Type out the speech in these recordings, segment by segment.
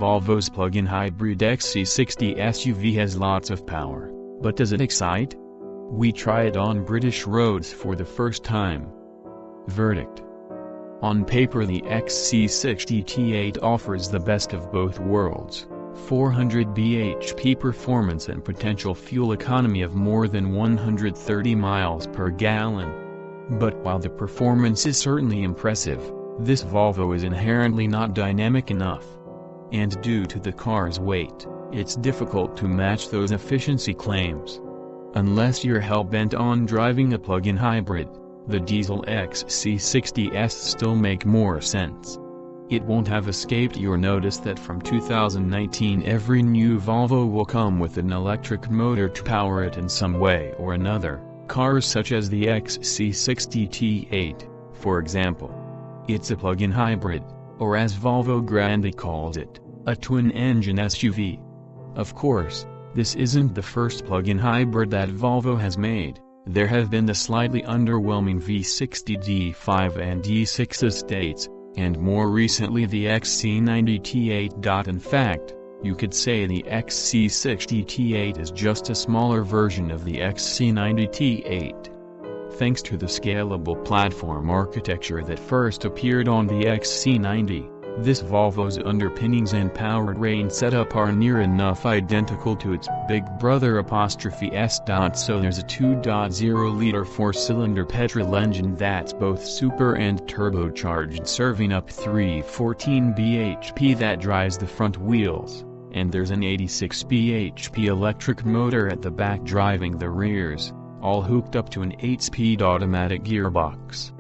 Volvo's plug-in hybrid XC60 SUV has lots of power, but does it excite? We try it on British roads for the first time. Verdict. On paper, the XC60 T8 offers the best of both worlds, 400 bhp performance and potential fuel economy of more than 130 miles per gallon. But while the performance is certainly impressive, this Volvo is inherently not dynamic enough. And due to the car's weight, it's difficult to match those efficiency claims. Unless you're hell-bent on driving a plug-in hybrid, the diesel XC60s still make more sense. It won't have escaped your notice that from 2019 every new Volvo will come with an electric motor to power it in some way or another, cars such as the XC60 T8, for example. It's a plug-in hybrid, or as Volvo Grande calls it, a twin-engine SUV. Of course, this isn't the first plug-in hybrid that Volvo has made. There have been the slightly underwhelming V60 D5 and D6 estates, and more recently the XC90 T8. In fact, you could say the XC60 T8 is just a smaller version of the XC90 T8. Thanks to the scalable platform architecture that first appeared on the XC90, this Volvo's underpinnings and powertrain setup are near enough identical to its big brother S. So there's a 2.0-liter four-cylinder petrol engine that's both super and turbocharged, serving up 314 bhp that drives the front wheels, and there's an 86 bhp electric motor at the back driving the rears, all hooked up to an 8-speed automatic gearbox.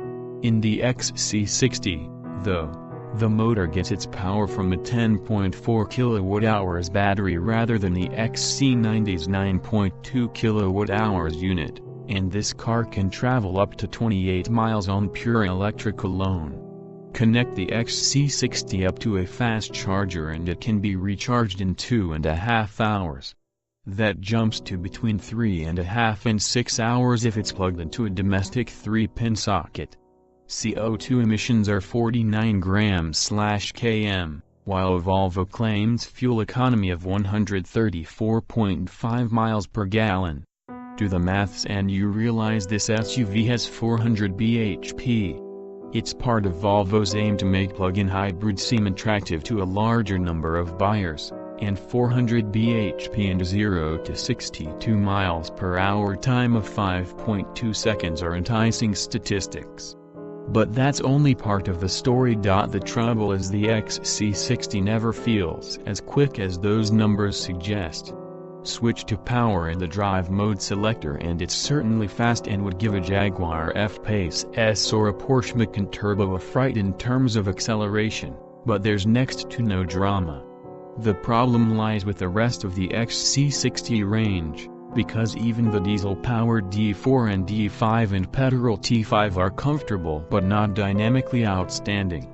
In the XC60, though, the motor gets its power from a 10.4 kWh battery rather than the XC90's 9.2 kWh unit, and this car can travel up to 28 miles on pure electric alone. Connect the XC60 up to a fast charger and it can be recharged in 2.5 hours. That jumps to between 3.5 and 6 hours if it's plugged into a domestic 3-pin socket. CO2 emissions are 49 grams/km, while Volvo claims fuel economy of 134.5 miles per gallon. Do the maths and you realize this SUV has 400 bhp. It's part of Volvo's aim to make plug-in hybrids seem attractive to a larger number of buyers, and 400 bhp and 0 to 62 miles per hour time of 5.2 seconds are enticing statistics. But that's only part of the story. The trouble is the XC60 never feels as quick as those numbers suggest. Switch to power in the drive mode selector and it's certainly fast and would give a Jaguar F-Pace S or a Porsche Macan Turbo a fright in terms of acceleration, but there's next to no drama. The problem lies with the rest of the XC60 range, because even the diesel-powered D4 and D5 and petrol T5 are comfortable but not dynamically outstanding.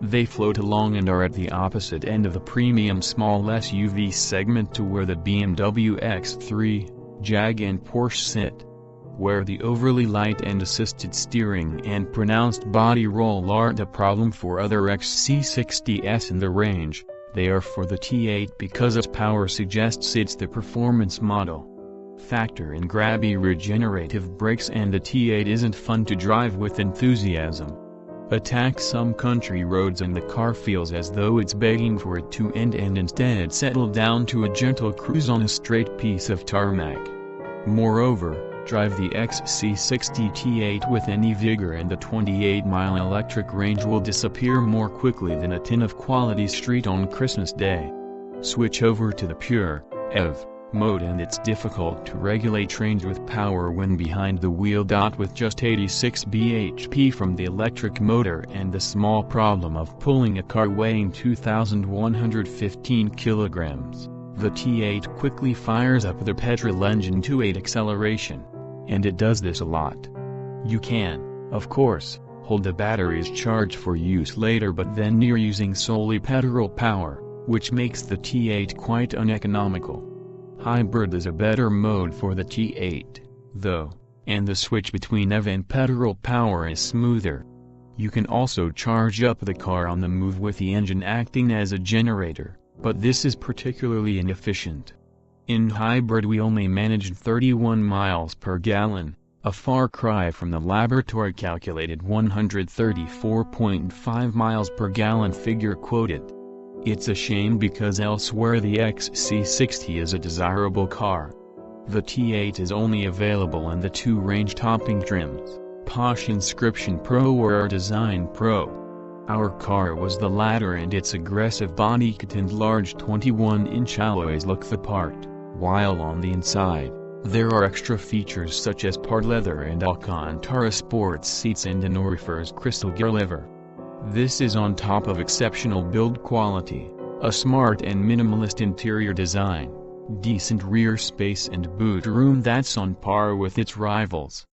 They float along and are at the opposite end of the premium small SUV segment to where the BMW X3, Jag and Porsche sit. Where the overly light and assisted steering and pronounced body roll aren't a problem for other XC60s in the range, they are for the T8 because its power suggests it's the performance model. Factor in grabby regenerative brakes and the T8 isn't fun to drive with enthusiasm. Attack some country roads and the car feels as though it's begging for it to end and instead settle down to a gentle cruise on a straight piece of tarmac. Moreover, drive the XC60 T8 with any vigor and the 28-mile electric range will disappear more quickly than a tin of quality street on Christmas Day. Switch over to the pure EV mode and it's difficult to regulate range with power when behind the wheel. With just 86 bhp from the electric motor and the small problem of pulling a car weighing 2,115 kilograms, the T8 quickly fires up the petrol engine to 8 acceleration. And it does this a lot. You can, of course, hold the batteries charged for use later, but then you're using solely petrol power, which makes the T8 quite uneconomical. Hybrid is a better mode for the T8, though, and the switch between EV and petrol power is smoother. You can also charge up the car on the move with the engine acting as a generator, But this is particularly inefficient. In hybrid we only managed 31 miles per gallon, a far cry from the laboratory calculated 134.5 miles per gallon figure quoted. It's a shame because elsewhere the XC60 is a desirable car. The T8 is only available in the two range-topping trims, Posh Inscription Pro or Air Design Pro. Our car was the latter, and its aggressive body kit and large 21-inch alloys look the part, while on the inside, there are extra features such as part leather and Alcantara sports seats and an Orifiers crystal gear lever. This is on top of exceptional build quality, a smart and minimalist interior design, decent rear space and boot room that's on par with its rivals.